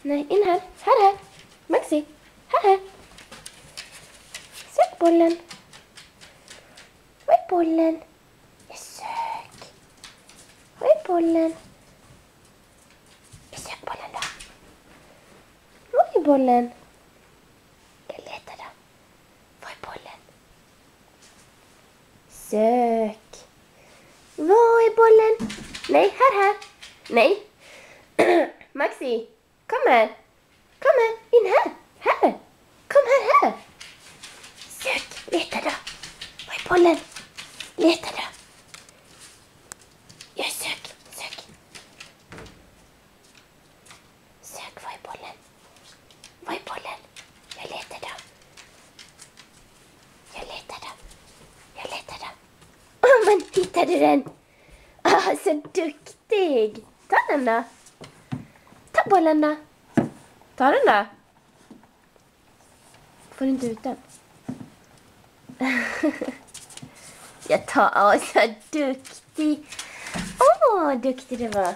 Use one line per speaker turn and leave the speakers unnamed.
Nej, in här. Här. Maxi, här. Sök bollen. Var är bollen? Jag sök. Var är bollen? Jag sök bollen då. Var är bollen? Jag letar då. Var är bollen? Sök. Var är bollen? Nej, här. Nej. Maxi, kom här. Kom här, in här. Här. Kom här. Sök, leta då. Var är bollen? Leta då. Jag sök. Sök, var är bollen? Var är bollen? Jag letar då. Åh, men hittade den. Så duktig. Ta den då. Ta bollen då. Ta den då. Får du inte ut den? Jag tar så duktig. Åh, duktig det var.